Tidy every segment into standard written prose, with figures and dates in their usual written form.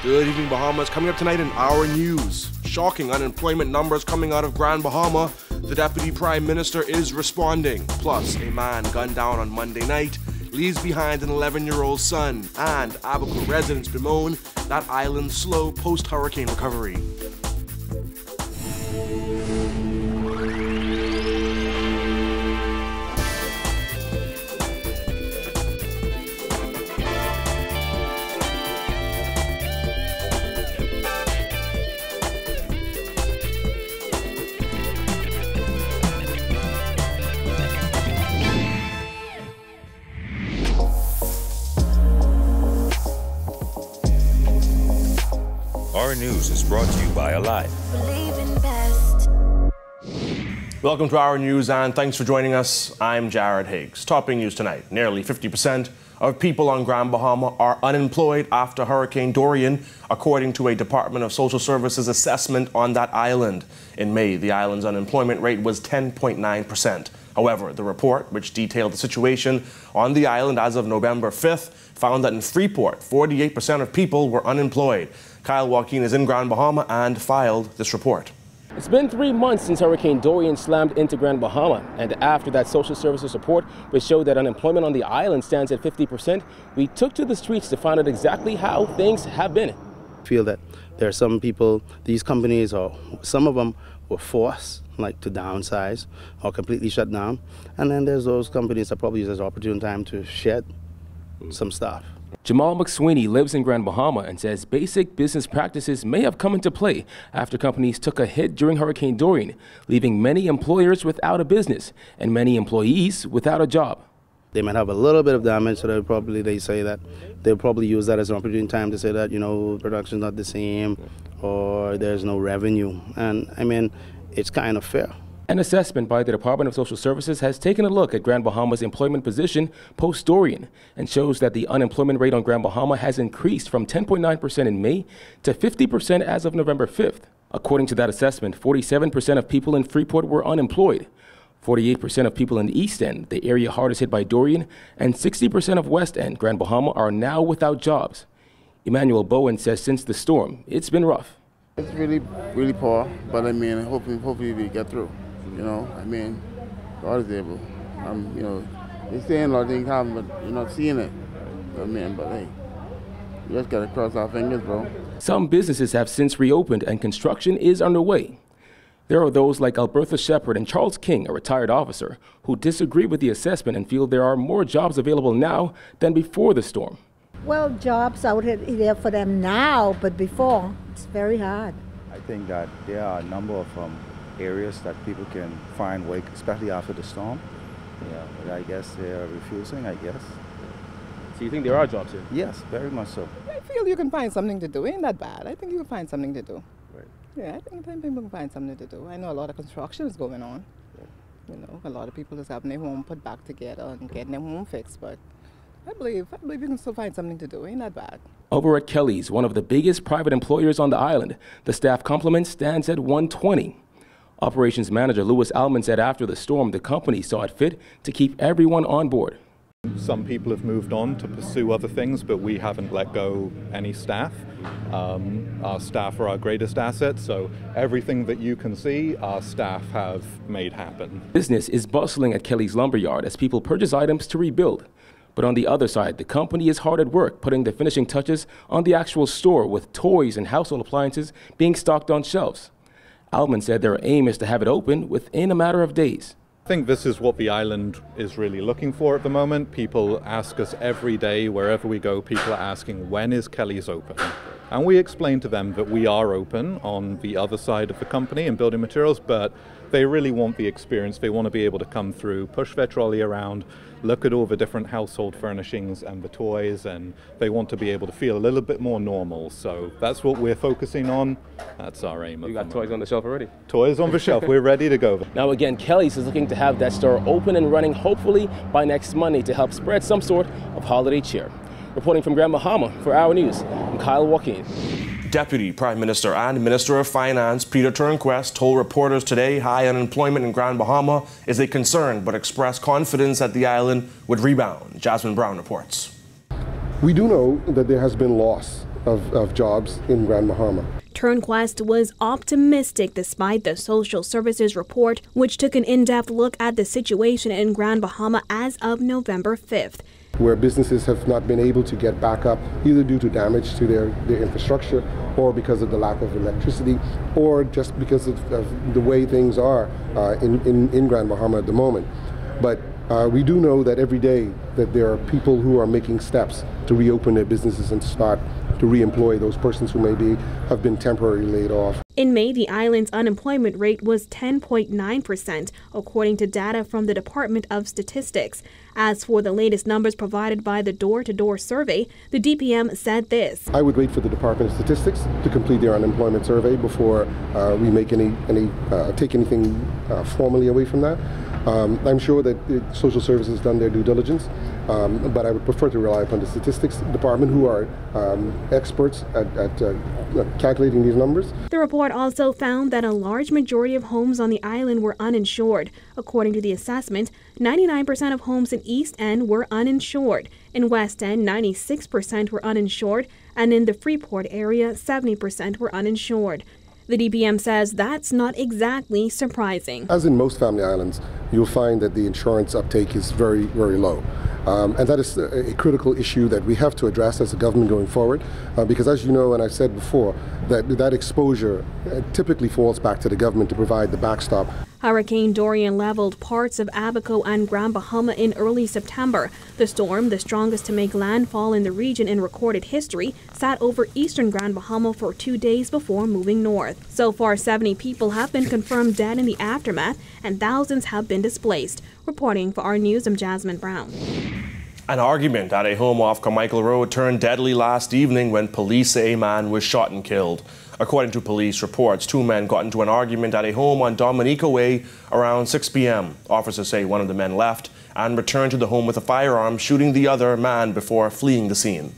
Good evening, Bahamas. Coming up tonight in our news. Shocking unemployment numbers coming out of Grand Bahama. The Deputy Prime Minister is responding. Plus, a man gunned down on Monday night leaves behind an 11-year-old son. And Abaco residents bemoan that island's slow post-hurricane recovery. Our news is brought to you by Alive. Welcome to Our News and thanks for joining us. I'm Jared Higgs. Topping news tonight, nearly 50% of people on Grand Bahama are unemployed after Hurricane Dorian, according to a Department of Social Services assessment on that island. In May, the island's unemployment rate was 10.9%. However, the report, which detailed the situation on the island as of November 5th, found that in Freeport, 48% of people were unemployed. Kyle Joaquin is in Grand Bahama and filed this report. It's been 3 months since Hurricane Dorian slammed into Grand Bahama, and after that social services report, which showed that unemployment on the island stands at 50%, we took to the streets to find out exactly how things have been. I feel that there are some people, these companies, or some of them were forced to downsize or completely shut down, and then there's those companies that probably use this opportune time to shed some stuff. Jamal McSweeney lives in Grand Bahama and says basic business practices may have come into play after companies took a hit during Hurricane Dorian, leaving many employers without a business and many employees without a job. They might have a little bit of damage, so they'll probably use that as an opportune time to say that, production's not the same or there's no revenue. And I mean, it's kind of fair. An assessment by the Department of Social Services has taken a look at Grand Bahama's employment position post-Dorian and shows that the unemployment rate on Grand Bahama has increased from 10.9% in May to 50% as of November 5th. According to that assessment, 47% of people in Freeport were unemployed, 48% of people in the East End, the area hardest hit by Dorian, and 60% of West End, Grand Bahama, are now without jobs. Emmanuel Bowen says since the storm, it's been rough. It's really, really poor, but I mean, hopefully we get through. God is able. They're saying a lot of things happen, but you're not seeing it. But hey, you just gotta cross our fingers, bro. Some businesses have since reopened and construction is underway. There are those like Albertha Shepard and Charles King, a retired officer, who disagree with the assessment and feel there are more jobs available now than before the storm. Well, jobs out there for them now, but before, it's very hard. I think that there are a number of areas that people can find work, especially after the storm. Yeah, but I guess they're refusing, I guess. So you think there are jobs here? Yes, very much so. I feel you can find something to do. Ain't that bad? I think you can find something to do. Right. Yeah, I think people can find something to do. I know a lot of construction is going on. Yeah. A lot of people is having their home put back together and getting their home fixed, but I believe you can still find something to do. Ain't that bad? Over at Kelly's, one of the biggest private employers on the island, the staff complement stands at 120. Operations manager Louis Alman said after the storm, the company saw it fit to keep everyone on board. Some people have moved on to pursue other things, but we haven't let go any staff. Our staff are our greatest asset, so everything that you can see, our staff have made happen. Business is bustling at Kelly's Lumberyard as people purchase items to rebuild. But on the other side, the company is hard at work putting the finishing touches on the actual store, with toys and household appliances being stocked on shelves. Alman said their aim is to have it open within a matter of days. I think this is what the island is really looking for at the moment. People ask us every day, wherever we go, people are asking, when is Kelly's open? And we explain to them that we are open on the other side of the company in building materials, but they really want the experience. They want to be able to come through, push their trolley around, look at all the different household furnishings and the toys, and they want to be able to feel a little bit more normal. So that's what we're focusing on. That's our aim. You got toys on the shelf already? Toys on the shelf. We're ready to go. Now again, Kelly's is looking to have that store open and running hopefully by next Monday to help spread some sort of holiday cheer. Reporting from Grand Bahama for Our News, I'm Kyle Joaquin. Deputy Prime Minister and Minister of Finance Peter Turnquest told reporters today high unemployment in Grand Bahama is a concern, but expressed confidence that the island would rebound. Jasmine Brown reports. We do know that there has been loss of jobs in Grand Bahama. Turnquest was optimistic despite the social services report, which took an in-depth look at the situation in Grand Bahama as of November 5th. Where businesses have not been able to get back up, either due to damage to their infrastructure, or because of the lack of electricity, or just because of the way things are in Grand Bahama at the moment. But we do know that every day that there are people who are making steps to reopen their businesses and start to re-employ those persons who have been temporarily laid off. In May, the island's unemployment rate was 10.9%, according to data from the Department of Statistics. As for the latest numbers provided by the door-to-door survey, the DPM said this. I would wait for the Department of Statistics to complete their unemployment survey before we make take anything formally away from that. I'm sure that social services done their due diligence, but I would prefer to rely upon the statistics department, who are experts at calculating these numbers. The report also found that a large majority of homes on the island were uninsured. According to the assessment, 99% of homes in East End were uninsured. In West End, 96% were uninsured, and in the Freeport area, 70% were uninsured. The DPM says that's not exactly surprising. As in most family islands, you'll find that the insurance uptake is very, very low. And that is a critical issue that we have to address as a government going forward, because as you know, and I've said before, that exposure typically falls back to the government to provide the backstop. Hurricane Dorian leveled parts of Abaco and Grand Bahama in early September. The storm, the strongest to make landfall in the region in recorded history, sat over eastern Grand Bahama for 2 days before moving north. So far, 70 people have been confirmed dead in the aftermath, and thousands have been displaced. Reporting for our news, I'm Jasmine Brown. An argument at a home off Carmichael Road turned deadly last evening when police say a man was shot and killed. According to police reports, 2 men got into an argument at a home on Dominica Way around 6 p.m. Officers say one of the men left and returned to the home with a firearm, shooting the other man before fleeing the scene.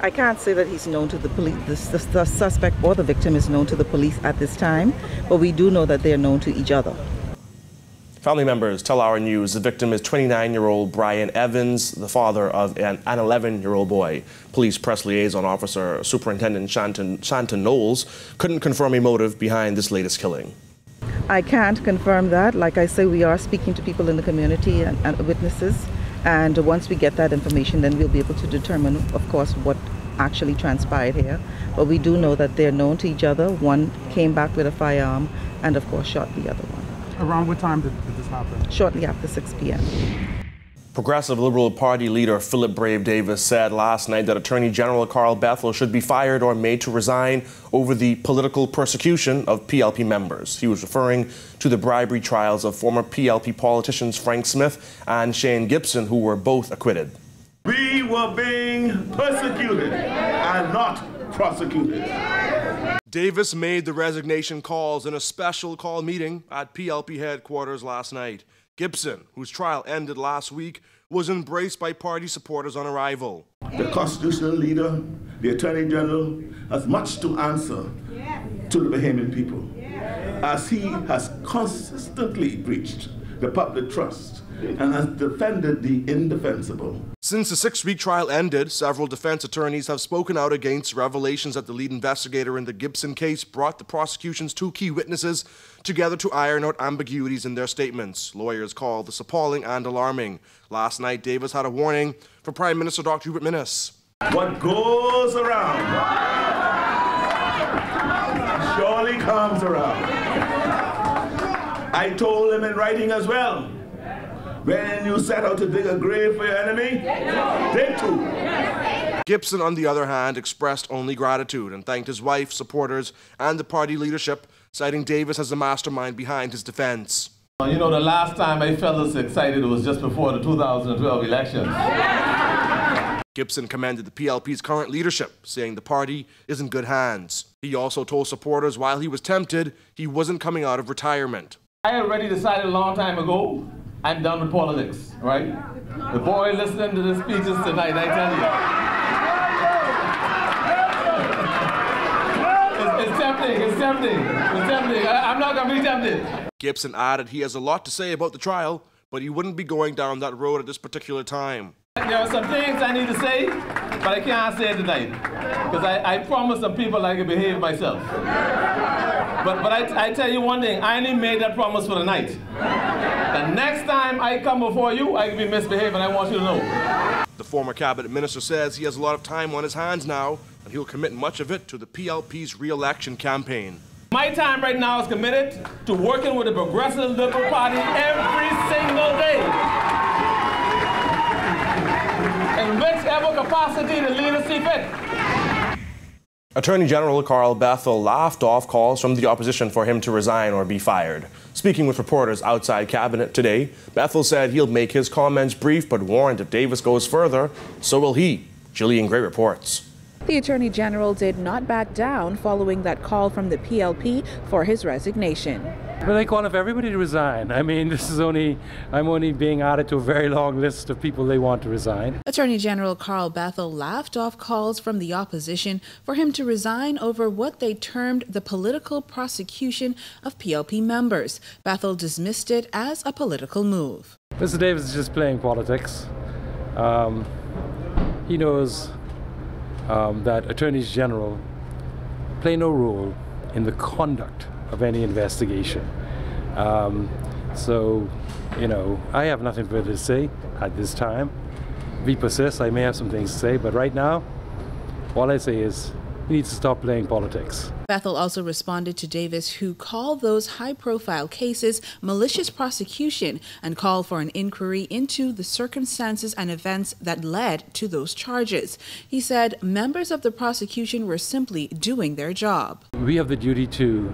I can't say that he's known to the police, the suspect or the victim is known to the police at this time, but we do know that they are known to each other. Family members tell Our News the victim is 29-year-old Brian Evans, the father of an 11-year-old boy. Police press liaison officer Superintendent Shanta Knowles couldn't confirm a motive behind this latest killing. I can't confirm that. Like I say, we are speaking to people in the community and witnesses, and once we get that information, then we'll be able to determine, of course, what actually transpired here. But we do know that they're known to each other. One came back with a firearm and, of course, shot the other one. Around what time did this happen? Shortly after 6 p.m. Progressive Liberal Party leader Philip Brave Davis said last night that Attorney General Carl Bethel should be fired or made to resign over the political persecution of PLP members. He was referring to the bribery trials of former PLP politicians Frank Smith and Shane Gibson, who were both acquitted. We were being persecuted and not prosecuted. Davis made the resignation calls in a special call meeting at PLP headquarters last night. Gibson, whose trial ended last week, was embraced by party supporters on arrival. The constitutional leader, the Attorney General, has much to answer to the Bahamian people, as he has consistently breached the public trust and has defended the indefensible. Since the 6-week trial ended, several defense attorneys have spoken out against revelations that the lead investigator in the Gibson case brought the prosecution's 2 key witnesses together to iron out ambiguities in their statements. Lawyers call this appalling and alarming. Last night, Davis had a warning for Prime Minister Dr. Hubert Minnis. What goes around surely comes around. I told him in writing as well, when you set out to dig a grave for your enemy, dig 2. Gibson, on the other hand, expressed only gratitude and thanked his wife, supporters, and the party leadership, citing Davis as the mastermind behind his defense. You know, the last time I felt this excited was just before the 2012 elections. Gibson commended the PLP's current leadership, saying the party is in good hands. He also told supporters while he was tempted, he wasn't coming out of retirement. I already decided a long time ago I'm done with politics, right? The boy listening to the speeches tonight, I tell you. It's tempting. I'm not going to be tempted. Gibson added he has a lot to say about the trial, but he wouldn't be going down that road at this particular time. There are some things I need to say, but I can't say it tonight. Because I promised some people I could behave myself. But I tell you one thing, I only made that promise for the night. The next time I come before you, I can be misbehaving, I want you to know. The former cabinet minister says he has a lot of time on his hands now, and he'll commit much of it to the PLP's re-election campaign. My time right now is committed to working with the Progressive Liberal Party every single day. In whichever capacity the leaders see fit. Attorney General Carl Bethel laughed off calls from the opposition for him to resign or be fired. Speaking with reporters outside cabinet today, Bethel said he'll make his comments brief but warned if Davis goes further, so will he. Jillian Gray reports. The Attorney General did not back down following that call from the PLP for his resignation. But they call for everybody to resign. I mean, I'm only being added to a very long list of people they want to resign. Attorney General Carl Bethel laughed off calls from the opposition for him to resign over what they termed the political prosecution of PLP members. Bethel dismissed it as a political move. Mr. Davis is just playing politics. He knows that attorneys general play no role in the conduct of any investigation. So, I have nothing further to say at this time. If he persists, I may have some things to say, but right now, all I say is he needs to stop playing politics. Bethel also responded to Davis, who called those high-profile cases malicious prosecution and called for an inquiry into the circumstances and events that led to those charges. He said members of the prosecution were simply doing their job. We have the duty to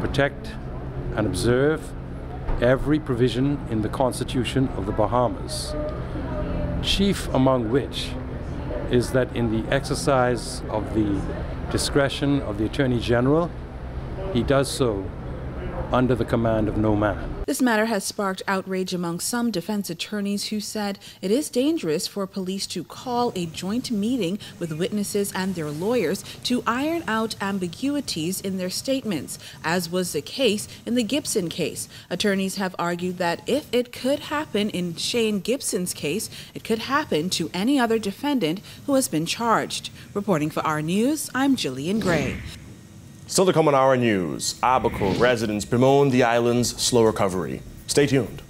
protect and observe every provision in the Constitution of the Bahamas, chief among which is that in the exercise of the discretion of the Attorney General, he does so under the command of no man. This matter has sparked outrage among some defense attorneys who said it is dangerous for police to call a joint meeting with witnesses and their lawyers to iron out ambiguities in their statements, as was the case in the Gibson case. Attorneys have argued that if it could happen in Shane Gibson's case, it could happen to any other defendant who has been charged. Reporting for Our News, I'm Jillian Gray. Still to come on Our News, Abaco residents bemoan the island's slow recovery. Stay tuned.